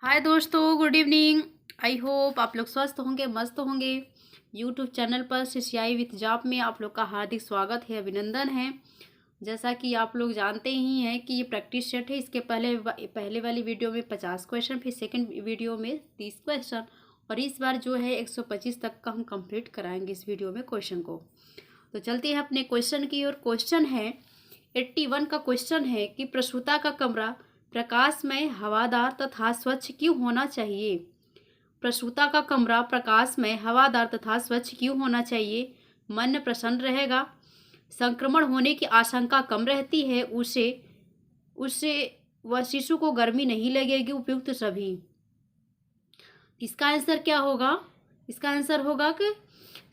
हाय दोस्तों, good evening. I hope आप लोग स्वस्थ होंगे, मस्त होंगे। यूट्यूब चैनल पर शिष्याई विथ जॉब में आप लोग का हार्दिक स्वागत है, अभिनंदन है। जैसा कि आप लोग जानते ही हैं कि ये प्रैक्टिस सेट है। इसके पहले वाली वीडियो में 50 क्वेश्चन, फिर सेकंड वीडियो में 30 क्वेश्चन, और इस बार जो है 125 तक का हम कंप्लीट कराएंगे इस वीडियो में क्वेश्चन को। तो चलते हैं अपने क्वेश्चन की ओर। क्वेश्चन है 81 का क्वेश्चन है कि प्रसूता का कमरा प्रकाशमय, हवादार तथा स्वच्छ क्यों होना चाहिए। प्रसूता का कमरा प्रकाशमय, हवादार तथा स्वच्छ क्यों होना चाहिए। मन प्रसन्न रहेगा, संक्रमण होने की आशंका कम रहती है, उसे उससे वह शिशु को गर्मी नहीं लगेगी। उपयुक्त सभी। इसका आंसर क्या होगा? इसका आंसर होगा कि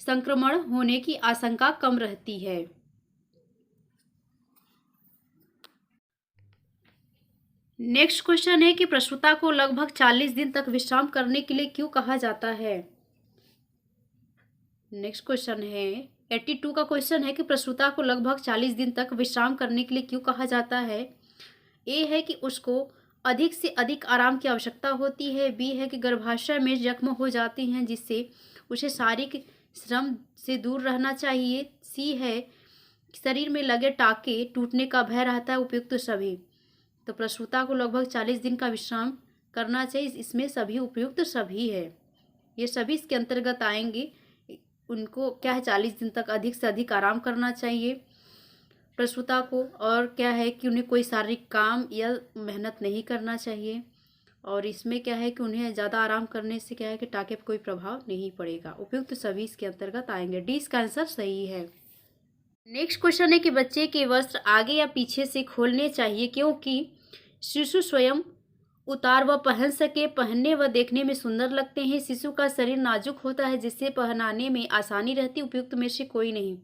संक्रमण होने की आशंका कम रहती है। नेक्स्ट क्वेश्चन है कि प्रसूता को लगभग 40 दिन तक विश्राम करने के लिए क्यों कहा जाता है। नेक्स्ट क्वेश्चन है 82 का क्वेश्चन है कि प्रसूता को लगभग 40 दिन तक विश्राम करने के लिए क्यों कहा जाता है। ए है कि उसको अधिक से अधिक आराम की आवश्यकता होती है। बी है कि गर्भाशय में जख्म हो जाती हैं जिससे उसे शारीरिक श्रम से दूर रहना चाहिए। सी है शरीर में लगे टाके टूटने का भय रहता है। उपयुक्त सभी। तो प्रसूता को लगभग 40 दिन का विश्राम करना चाहिए। इसमें सभी उपयुक्त सभी है, ये सभी इसके अंतर्गत आएंगे। उनको क्या है, 40 दिन तक अधिक से अधिक आराम करना चाहिए प्रसूता को। और क्या है कि उन्हें कोई शारीरिक काम या मेहनत नहीं करना चाहिए। और इसमें क्या है कि उन्हें ज़्यादा आराम करने से क्या है कि टाके पर कोई प्रभाव नहीं पड़ेगा। उपयुक्त सभी इसके अंतर्गत आएंगे। डी इसका आंसर सही है। नेक्स्ट क्वेश्चन है कि बच्चे के वस्त्र आगे या पीछे से खोलने चाहिए क्योंकि शिशु स्वयं उतार व पहन सके। पहनने व देखने में सुंदर लगते हैं। शिशु का शरीर नाजुक होता है जिससे पहनाने में आसानी रहती। उपयुक्त में से कोई नहीं।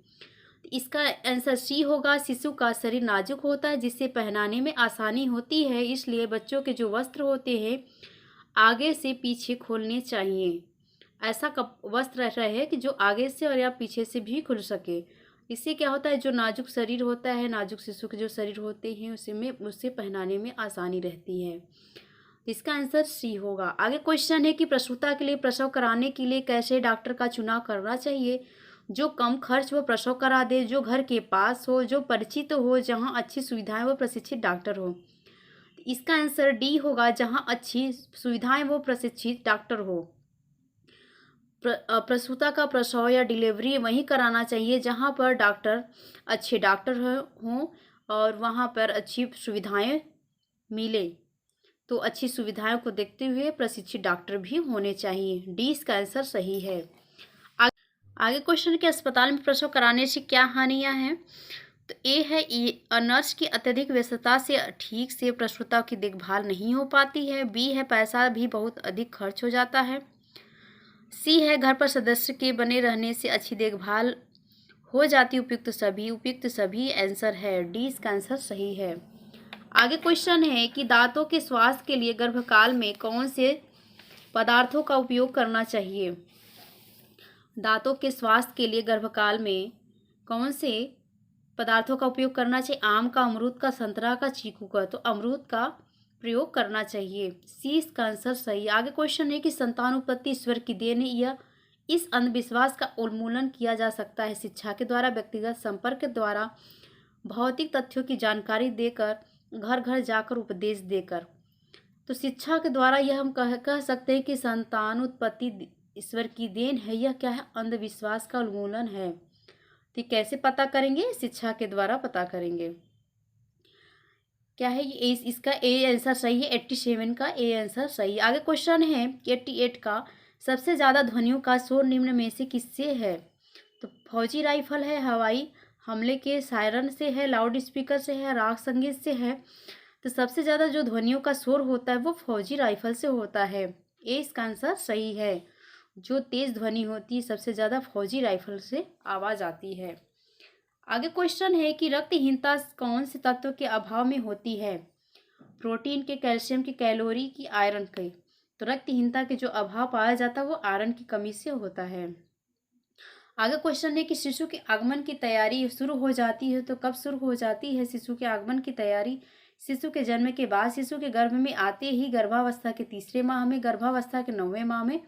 इसका आंसर सी होगा। शिशु का शरीर नाजुक होता है जिससे पहनाने में आसानी होती है, इसलिए बच्चों के जो वस्त्र होते हैं आगे से पीछे खोलने चाहिए। ऐसा वस्त्र रहे कि जो आगे से और या पीछे से भी खुल सके। इससे क्या होता है, जो नाजुक शरीर होता है, नाजुक शिशु के जो शरीर होते हैं उससे पहनाने में आसानी रहती है। इसका आंसर सी होगा। आगे क्वेश्चन है कि प्रसूता के लिए प्रसव कराने के लिए कैसे डॉक्टर का चुनाव करना चाहिए। जो कम खर्च व प्रसव करा दे, जो घर के पास हो, जो परिचित हो, जहां अच्छी सुविधाएं व प्रशिक्षित डॉक्टर हो। इसका आंसर डी होगा, जहां अच्छी सुविधाएं व प्रशिक्षित डॉक्टर हो। प्रसूता का प्रसव या डिलीवरी वहीं कराना चाहिए जहां पर अच्छे डॉक्टर हों और वहां पर अच्छी सुविधाएं मिले। तो अच्छी सुविधाओं को देखते हुए प्रशिक्षित डॉक्टर भी होने चाहिए। डी इसका आंसर सही है। आगे क्वेश्चन के अस्पताल में प्रसव कराने से क्या हानियां हैं। तो ए है नर्स की अत्यधिक व्यस्तता से ठीक से प्रसूता की देखभाल नहीं हो पाती है। बी है पैसा भी बहुत अधिक खर्च हो जाता है। सी है घर पर सदस्य के बने रहने से अच्छी देखभाल हो जाती। उपयुक्त सभी आंसर है। डी इसका आंसर सही है। आगे क्वेश्चन है कि दांतों के स्वास्थ्य के लिए गर्भकाल में कौन से पदार्थों का उपयोग करना चाहिए। दांतों के स्वास्थ्य के लिए गर्भकाल में कौन से पदार्थों का उपयोग करना चाहिए। आम का, अमरूद का, संतरा का, चीकू का। तो अमरूद का प्रयोग करना चाहिए। सी इसका आंसर सही। आगे क्वेश्चन है कि संतान उत्पत्ति ईश्वर की देन है। यह इस अंधविश्वास का उन्मूलन किया जा सकता है शिक्षा के द्वारा, व्यक्तिगत संपर्क के द्वारा, भौतिक तथ्यों की जानकारी देकर, घर घर जाकर उपदेश देकर। तो शिक्षा के द्वारा यह हम कह सकते हैं कि संतान उत्पत्ति ईश्वर की देन है। यह क्या है, अंधविश्वास का उन्मूलन है। तो कैसे पता करेंगे, शिक्षा के द्वारा पता करेंगे। क्या है ये, इसका ए आंसर सही है। 87 का ए आंसर सही। आगे क्वेश्चन है 88 का सबसे ज्यादा ध्वनियों का शोर निम्न में से किससे है। तो फौजी राइफल है, हवाई हमले के सायरन से है, लाउड स्पीकर से है, राग संगीत से है। तो सबसे ज्यादा जो ध्वनियों का शोर होता है वो फौजी राइफल से होता है। ए इसका आंसर सही है। जो तेज ध्वनि होती है सबसे ज्यादा फौजी राइफल से आवाज आती है। आगे क्वेश्चन है कि रक्तहीनता कौन से तत्व के अभाव में होती है। प्रोटीन के, कैल्शियम की, कैलोरी की, आयरन की। तो रक्तहीनता के जो अभाव पाया जाता है वो आयरन की कमी से होता है। आगे क्वेश्चन है कि शिशु के आगमन की तैयारी शुरू हो जाती है। तो कब शुरू हो जाती है शिशु के आगमन की तैयारी। शिशु के जन्म के बाद, शिशु के गर्भ में आते ही, गर्भावस्था के तीसरे माह में, गर्भावस्था के 9वें माह में।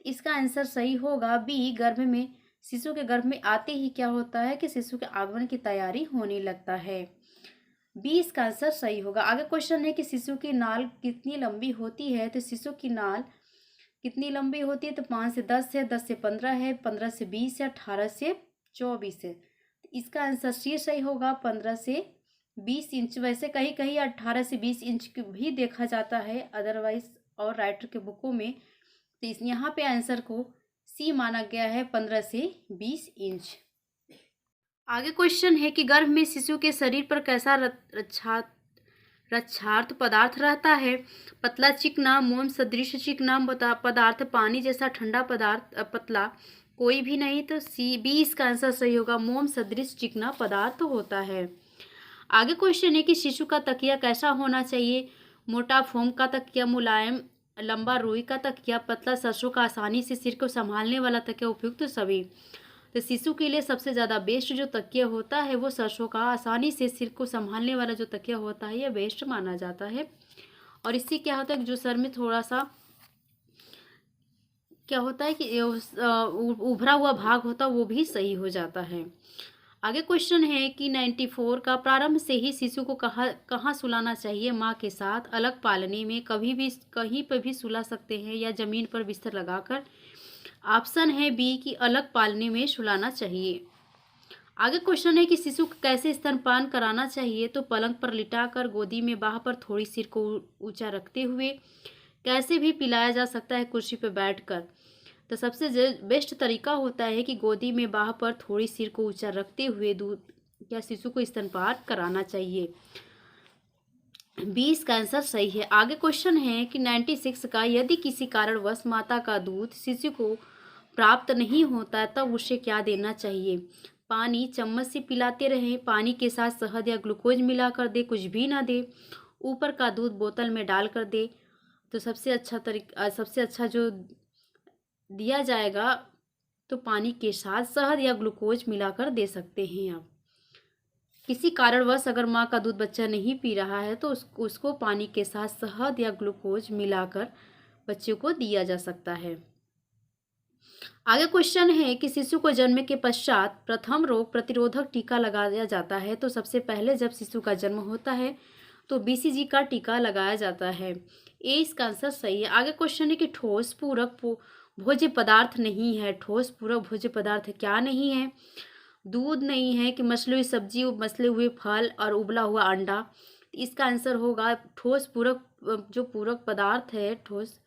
इसका आंसर सही होगा बी, गर्भ में, शिशु के गर्भ में आते ही क्या होता है कि शिशु के आगमन की तैयारी होने लगता है। बी इसका आंसर सही होगा। आगे क्वेश्चन है कि शिशु की नाल कितनी लंबी होती है। तो शिशु की नाल कितनी लंबी होती है। तो 5 से 10 है, 10 से 15 है, 15 से 20 है, 18 से 24 है। तो इसका आंसर सी सही होगा, 15 से 20 इंच। वैसे कहीं कहीं 18 से 20 इंच भी देखा जाता है अदरवाइज और राइटर के बुकों में। तो इस यहाँ पे आंसर को सी माना गया है, 15 से 20 इंच। आगे क्वेश्चन है कि गर्भ में शिशु के शरीर पर कैसा रक्षार्थ पदार्थ रहता है। पतला चिकना, मोम सदृश चिकना पदार्थ, पानी जैसा ठंडा पदार्थ, पतला कोई भी नहीं। तो सी बी इसका आंसर सही होगा, मोम सदृश चिकना पदार्थ होता है। आगे क्वेश्चन है कि शिशु का तकिया कैसा होना चाहिए। मोटा फोम का तकिया, मुलायम लंबा रुई का तकिया, पतला सरसों का आसानी से सिर को संभालने वाला तकिया, उपयुक्त तो सभी। तो शिशु के लिए सबसे ज़्यादा बेस्ट जो तकिया होता है वो सरसों का आसानी से सिर को संभालने वाला जो तकिया होता है यह बेस्ट माना जाता है। और इससे क्या होता है कि जो सर में थोड़ा सा क्या होता है कि उभरा हुआ भाग होता है वो भी सही हो जाता है। आगे क्वेश्चन है कि 94 का प्रारंभ से ही शिशु को कहाँ सुलाना चाहिए। माँ के साथ, अलग पालने में, कभी भी कहीं पर भी सुला सकते हैं, या ज़मीन पर बिस्तर लगाकर। ऑप्शन है बी कि अलग पालने में सुलाना चाहिए। आगे क्वेश्चन है कि शिशु को कैसे स्तनपान कराना चाहिए। तो पलंग पर लिटाकर, गोदी में बाह पर थोड़ी सिर को ऊंचा रखते हुए, कैसे भी पिलाया जा सकता है, कुर्सी पर बैठकर। तो सबसे बेस्ट तरीका होता है कि गोदी में बाह पर थोड़ी सिर को ऊंचा रखते हुए दूध या शिशु को स्तनपान कराना चाहिए। 20 का आंसर सही है। आगे क्वेश्चन है कि 96 का, यदि किसी कारणवश माता का दूध शिशु को प्राप्त नहीं होता तब उसे क्या देना चाहिए। पानी चम्मच से पिलाते रहें, पानी के साथ शहद या ग्लूकोज मिलाकर दे, कुछ भी ना दे, ऊपर का दूध बोतल में डाल कर दे। तो सबसे अच्छा जो दिया जाएगा तो पानी के साथ शहद या ग्लूकोज मिलाकर दे सकते हैं आप। किसी कारणवश अगर माँ का दूध बच्चा नहीं पी रहा है तो उसको पानी के साथ शहद या ग्लूकोज मिलाकर बच्चे को दिया जा सकता है। आगे क्वेश्चन है कि शिशु को जन्म के पश्चात प्रथम रोग प्रतिरोधक टीका लगाया जाता है। तो सबसे पहले जब शिशु का जन्म होता है तो BCG का टीका लगाया जाता है। ए इसका आंसर सही है। आगे क्वेश्चन है कि ठोस पूरक भोज्य पदार्थ नहीं है। ठोस पूरक भोज्य पदार्थ क्या नहीं है। दूध नहीं है, कि मसली हुई सब्जी, मसले हुए फल और उबला हुआ अंडा। इसका आंसर होगा ठोस पूरक जो पूरक पदार्थ है, ठोस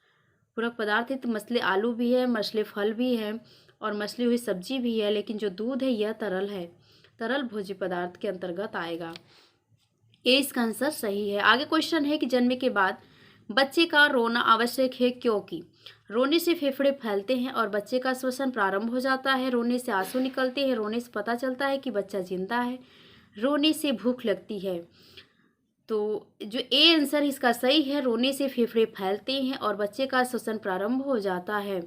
पूरक पदार्थ है। तो मसले आलू भी है, मसले फल भी है और मसली हुई सब्जी भी है, लेकिन जो दूध है यह तरल है, तरल भोज्य पदार्थ के अंतर्गत आएगा। ए इसका आंसर सही है। आगे क्वेश्चन है कि जन्म के बाद बच्चे का रोना आवश्यक है, क्योंकि रोने से फेफड़े फैलते हैं और बच्चे का श्वसन प्रारंभ हो जाता है। रोने से आंसू निकलते हैं, रोने से पता चलता है कि बच्चा जिंदा है, रोने से भूख लगती है। तो जो ए आंसर इसका सही है, रोने से फेफड़े फैलते हैं और बच्चे का श्वसन प्रारंभ हो जाता है।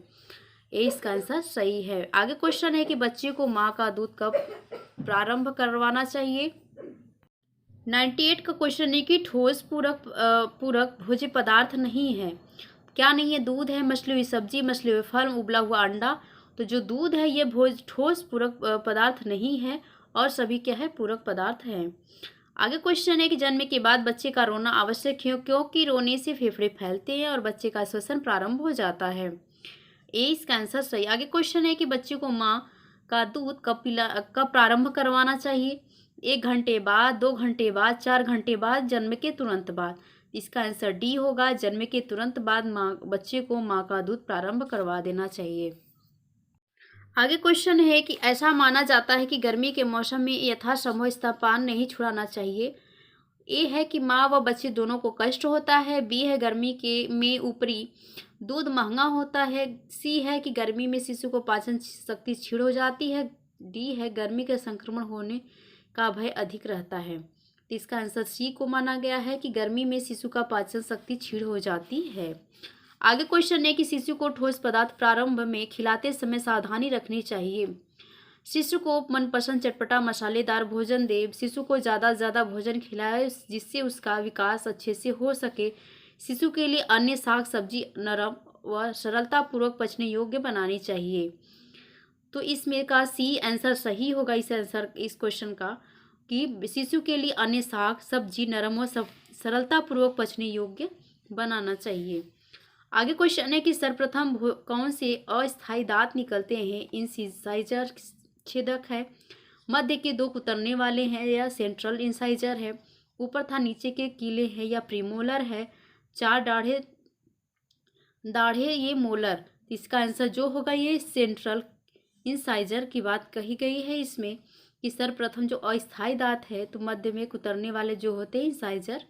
ए इसका आंसर सही है। आगे क्वेश्चन है कि बच्चे को माँ का दूध कब प्रारंभ करवाना चाहिए। 98 का क्वेश्चन है कि ठोस पूरक भोज्य पदार्थ नहीं है। क्या नहीं है। दूध है, मछली हुई सब्जी, मछली हुए फल, उबला हुआ अंडा। तो जो दूध है ये ठोस पूरक पदार्थ नहीं है और सभी क्या है, पूरक पदार्थ हैं। आगे क्वेश्चन है कि जन्म के बाद बच्चे का रोना आवश्यक है, क्योंकि रोने से फेफड़े फैलते हैं और बच्चे का श्वसन प्रारंभ हो जाता है। ए इसका आंसर सही। आगे क्वेश्चन है कि बच्चे को माँ का दूध कब प्रारंभ करवाना चाहिए। 1 घंटे बाद, 2 घंटे बाद, 4 घंटे बाद, जन्म के तुरंत बाद। इसका आंसर डी होगा, जन्म के तुरंत बाद बच्चे को माँ का दूध प्रारंभ करवा देना चाहिए। आगे क्वेश्चन है कि ऐसा माना जाता है कि गर्मी के मौसम में यथासंभव स्तनपान नहीं छुड़ाना चाहिए। ए है कि माँ व बच्चे दोनों को कष्ट होता है। बी है गर्मी में ऊपरी दूध महंगा होता है। सी है कि गर्मी में शिशु को पाचन शक्ति क्षीण हो जाती है। डी है गर्मी के संक्रमण होने का भय अधिक रहता है। तो इसका आंसर सी को माना गया है कि गर्मी में शिशु का पाचन शक्ति क्षीण हो जाती है। आगे क्वेश्चन है कि शिशु को ठोस पदार्थ प्रारंभ में खिलाते समय सावधानी रखनी चाहिए। शिशु को मनपसंद चटपटा मसालेदार भोजन दे। शिशु को ज़्यादा से ज़्यादा भोजन खिलाए जिससे उसका विकास अच्छे से हो सके। शिशु के लिए अन्य साग सब्जी नरम व सरलतापूर्वक पचने योग्य बनानी चाहिए। तो इसमें का सी आंसर सही होगा इस क्वेश्चन का, कि शिशु के लिए अन्य साग सब्जी नरम व सरलतापूर्वक पचने योग्य बनाना चाहिए। आगे क्वेश्चन है कि सर्वप्रथम कौन से अस्थायी दांत निकलते हैं? इंसाइजर छेदक है, मध्य के दो कुतरने वाले हैं, या सेंट्रल इंसाइजर है, ऊपर था नीचे के कीले हैं, या प्रीमोलर है, चार दाढ़े दाढ़े ये मोलर। इसका आंसर जो होगा ये सेंट्रल इंसाइजर की बात कही गई है इसमें, कि सर्वप्रथम जो अस्थायी दांत है तो मध्य में कुतरने वाले जो होते हैं इंसाइजर,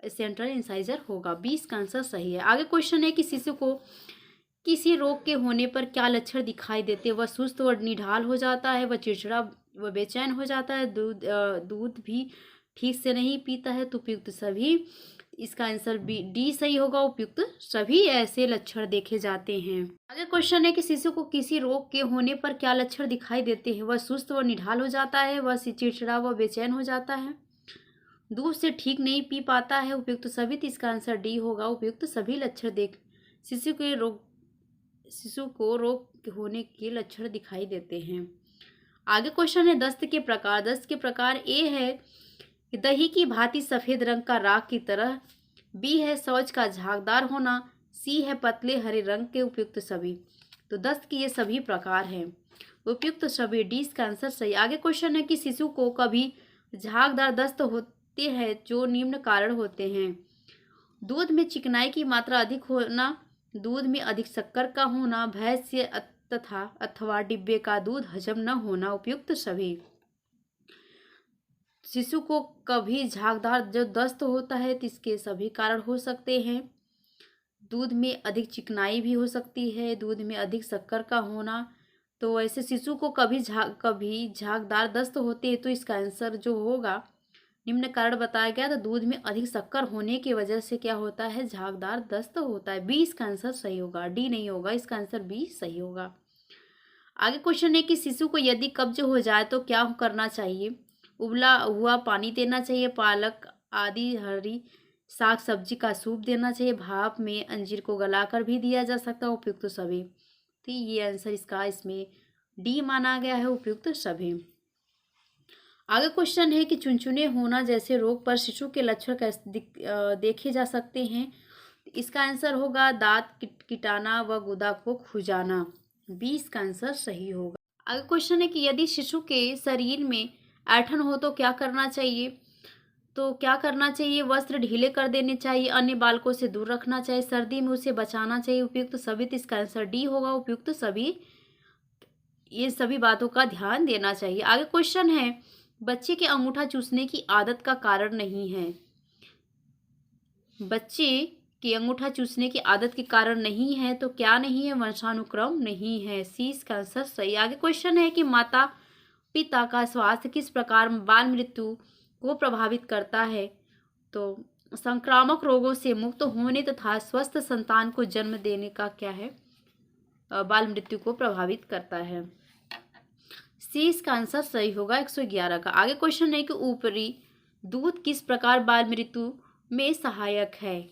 सेंट्रल इंसाइजर होगा। 20 का आंसर सही है। आगे क्वेश्चन है कि शिशु को किसी रोग के होने पर क्या लक्षण दिखाई देते हैं? वह सुस्त व निढाल हो जाता है, वह चिड़चिड़ा व बेचैन हो जाता है, दूध भी ठीक से नहीं पीता है। तो उपयुक्त सभी, इसका आंसर डी सही होगा, उपयुक्त सभी ऐसे लक्षण देखे जाते हैं। आगे क्वेश्चन है कि शिशु को किसी रोग के होने पर क्या लक्षण दिखाई देते हैं? वह सुस्त व निढाल हो जाता है, वह चिड़चिड़ा व बेचैन हो जाता है, दूध से ठीक नहीं पी पाता है, उपयुक्त सभी। तो इसका आंसर डी होगा, उपयुक्त सभी लक्षण देख शिशु को रोग होने के लक्षण दिखाई देते हैं। आगे क्वेश्चन है दस्त के प्रकार। दस्त के प्रकार ए है कि दही की भांति सफेद रंग का राख की तरह, बी है शौच का झागदार होना, सी है पतले हरे रंग के, उपयुक्त सभी। तो दस्त के ये सभी प्रकार हैं, उपयुक्त सभी, डी इसका आंसर सही। आगे क्वेश्चन है कि शिशु को कभी झागदार दस्त होते हैं जो निम्न कारण होते हैं? दूध में चिकनाई की मात्रा अधिक होना, दूध में अधिक शक्कर का होना, भैंस से तथा अथवा डिब्बे का दूध हजम न होना, उपयुक्त सभी। शिशु को कभी झागदार जो दस्त होता है तो इसके सभी कारण हो सकते हैं। दूध में अधिक चिकनाई भी हो सकती है, दूध में अधिक शक्कर का होना। तो ऐसे शिशु को कभी झागदार दस्त होते हैं तो इसका आंसर जो होगा निम्न कारण बताया गया। तो दूध में अधिक शक्कर होने की वजह से क्या होता है? झागदार दस्त होता है। 20 का आंसर सही होगा, डी नहीं होगा, इसका आंसर बी सही होगा। आगे क्वेश्चन है कि शिशु को यदि कब्ज हो जाए तो क्या करना चाहिए? उबला हुआ पानी देना चाहिए, पालक आदि हरी साग सब्जी का सूप देना चाहिए, भाप में अंजीर को गलाकर भी दिया जा सकता है, उपयुक्त सभी। तो ये आंसर इसका इसमें डी माना गया है, उपयुक्त सभी। आगे क्वेश्चन है कि चुनचुने होना जैसे रोग पर शिशु के लक्षण कैसे देखे जा सकते हैं? इसका आंसर होगा दांत किटाना व गुदा को खुजाना, 20 का आंसर सही होगा। आगे क्वेश्चन है कि यदि शिशु के शरीर में ऐंठन हो तो क्या करना चाहिए? तो क्या करना चाहिए? वस्त्र ढीले कर देने चाहिए, अन्य बालकों से दूर रखना चाहिए, सर्दी में उसे बचाना चाहिए, उपयुक्त सभी। तो इसका आंसर डी होगा, उपयुक्त सभी, ये सभी बातों का ध्यान देना चाहिए। आगे क्वेश्चन है बच्चे के अंगूठा चूसने की आदत का कारण नहीं है। बच्चे की अंगूठा चूसने की आदत के कारण नहीं है, तो क्या नहीं है? वंशानुक्रम नहीं है, सी इसका आंसर सही। आगे क्वेश्चन है कि माता पिता का स्वास्थ्य किस प्रकार बाल मृत्यु को प्रभावित करता है? तो संक्रामक रोगों से मुक्त होने तथा स्वस्थ संतान को जन्म देने का क्या है? बाल मृत्यु को प्रभावित करता है, सी इसका आंसर सही होगा, 111 का। आगे क्वेश्चन है कि ऊपरी दूध किस प्रकार बाल मृत्यु में सहायक है?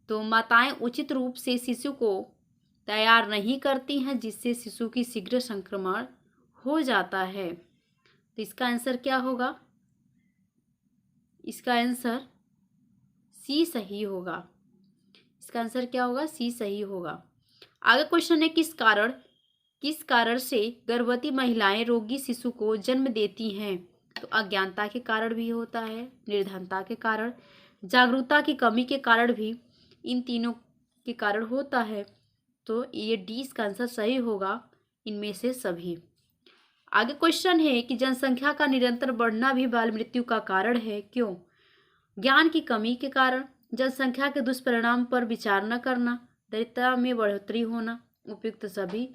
तो माताएं उचित रूप से शिशु को तैयार नहीं करती हैं जिससे शिशु की शीघ्र संक्रमण हो जाता है। तो इसका आंसर क्या होगा? इसका आंसर सी सही होगा, इसका आंसर क्या होगा? सी सही होगा। आगे क्वेश्चन है किस कारण से गर्भवती महिलाएं रोगी शिशु को जन्म देती हैं? तो अज्ञानता के कारण भी होता है, निर्धनता के कारण, जागरूकता की कमी के कारण भी, इन तीनों के कारण होता है। तो ये डी इसका आंसर सही होगा, इनमें से सभी। आगे क्वेश्चन है कि जनसंख्या का निरंतर बढ़ना भी बाल मृत्यु का कारण है, क्यों? ज्ञान की कमी के कारण, जनसंख्या के दुष्परिणाम पर विचार न करना, दरिद्रता में बढ़ोतरी होना, उपयुक्त सभी।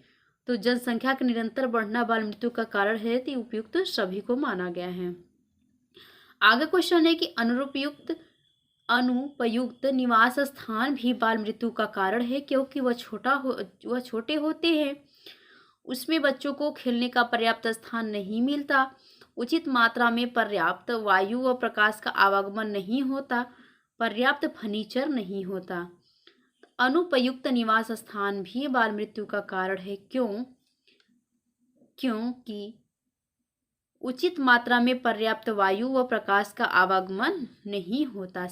तो जनसंख्या का निरंतर बढ़ना बाल मृत्यु का कारण है, तो उपयुक्त सभी को माना गया है। आगे क्वेश्चन है कि अनुपयुक्त निवास स्थान भी बाल मृत्यु का कारण है, क्योंकि वह छोटे होते हैं, उसमें बच्चों को खेलने का पर्याप्त स्थान नहीं मिलता, उचित मात्रा में पर्याप्त वायु व प्रकाश का आवागमन नहीं होता, पर्याप्त फर्नीचर नहीं होता। अनुपयुक्त निवास स्थान भी बाल मृत्यु का कारण है। क्योंकि उचित मात्रा में पर्याप्त वायु व प्रकाश का आवागमन नहीं होता।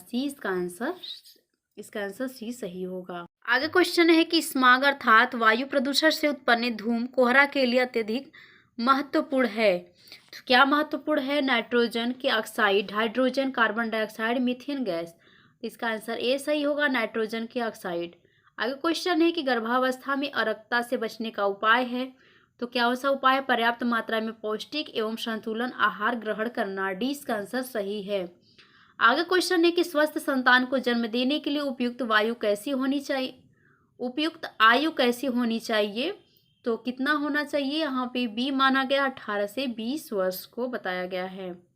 इसका आंसर सी सही होगा। आगे क्वेश्चन है कि स्मॉग अर्थात वायु प्रदूषण से उत्पन्न धूम कोहरा के लिए अत्यधिक महत्वपूर्ण है। तो क्या महत्वपूर्ण है? नाइट्रोजन के oxide, hydrogen, carbon dioxide, methane gas. इसका आंसर ए सही होगा, नाइट्रोजन के ऑक्साइड। आगे क्वेश्चन है कि गर्भावस्था में अरक्तता से बचने का उपाय है। तो क्या सा उपाय है? पर्याप्त मात्रा में पौष्टिक एवं संतुलन आहार ग्रहण करना। डी इसका आंसर सही है। आगे क्वेश्चन है कि स्वस्थ संतान को जन्म देने के लिए उपयुक्त आयु कैसी होनी चाहिए? तो कितना होना चाहिए? यहाँ पे बी माना गया, 18 से 20 वर्ष को बताया गया है।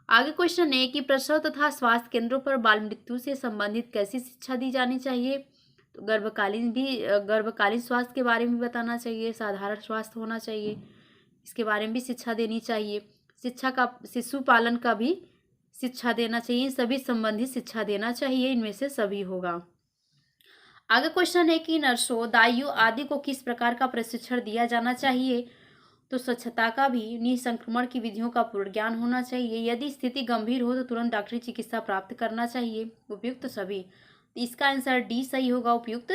आगे क्वेश्चन है कि प्रसव तथा स्वास्थ्य केंद्रों पर बाल मृत्यु से संबंधित कैसी शिक्षा दी जानी चाहिए? तो गर्भकालीन स्वास्थ्य के बारे में बताना चाहिए, साधारण स्वास्थ्य होना चाहिए, इसके बारे में भी शिक्षा देनी चाहिए। शिशु पालन का भी शिक्षा देना चाहिए, सभी संबंधित शिक्षा देना चाहिए, इनमें से सभी होगा। आगे क्वेश्चन है कि नर्सों, दाइयों आदि को किस प्रकार का प्रशिक्षण दिया जाना चाहिए? तो स्वच्छता का भी, निसंक्रमण की विधियों का पूर्ण ज्ञान होना चाहिए, यदि स्थिति गंभीर हो तो तुरंत डॉक्टरी चिकित्सा प्राप्त करना चाहिए, उपयुक्त सभी। इसका आंसर डी सही होगा, उपयुक्त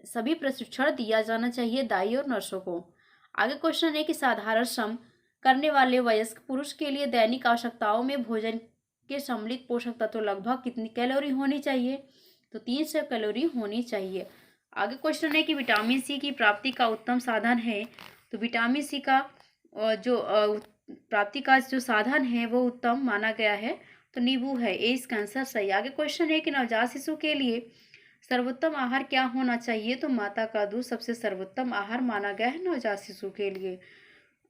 सभी प्रशिक्षण दिया जाना चाहिए दाई और नर्सों को। आगे क्वेश्चन है कि साधारण श्रम करने वाले वयस्क पुरुष के लिए दैनिक आवश्यकताओं में भोजन के सम्मिलित पोषक तत्व लगभग कितनी कैलोरी होनी चाहिए? तो 300 कैलोरी होनी चाहिए। आगे क्वेश्चन है कि विटामिन सी की प्राप्ति का उत्तम साधन है। तो विटामिन सी का प्राप्ति का जो साधन है वो उत्तम माना गया है, तो नींबू है। ए इसका आंसर सही। आगे क्वेश्चन है कि नवजात शिशु के लिए सर्वोत्तम आहार क्या होना चाहिए? तो माता का दूध सबसे सर्वोत्तम आहार माना गया है नवजात शिशु के लिए।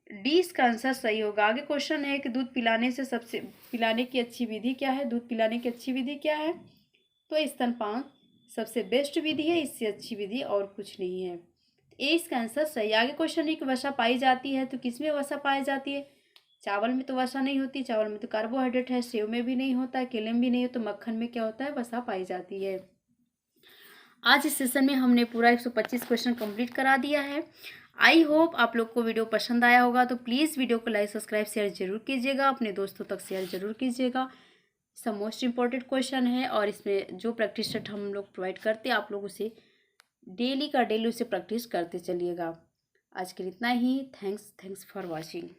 डी इसका आंसर सही होगा। आगे क्वेश्चन है कि दूध पिलाने की अच्छी विधि क्या है? दूध पिलाने की अच्छी विधि क्या है? तो स्तनपान सबसे बेस्ट विधि है, इससे अच्छी विधि और कुछ नहीं है। ए इसका आंसर सही। आगे क्वेश्चन है कि वसा पाई जाती है, तो किसमें वसा पाई जाती है? चावल में तो वसा नहीं होती, चावल में तो कार्बोहाइड्रेट है, सेव में भी नहीं होता है, केले में भी नहीं हो, तो मक्खन में क्या होता है? वसा पाई जाती है। आज इस सेशन में हमने पूरा 125 क्वेश्चन कंप्लीट करा दिया है। आई होप आप लोग को वीडियो पसंद आया होगा, तो प्लीज़ वीडियो को लाइक सब्सक्राइब शेयर जरूर कीजिएगा, अपने दोस्तों तक शेयर जरूर कीजिएगा। सब मोस्ट इम्पॉर्टेंट क्वेश्चन है और इसमें जो प्रैक्टिस सेट हम लोग प्रोवाइड करते हैं, आप लोग उसे डेली उसे प्रैक्टिस करते चलिएगा। आज के लिए इतना ही। Thanks for watching.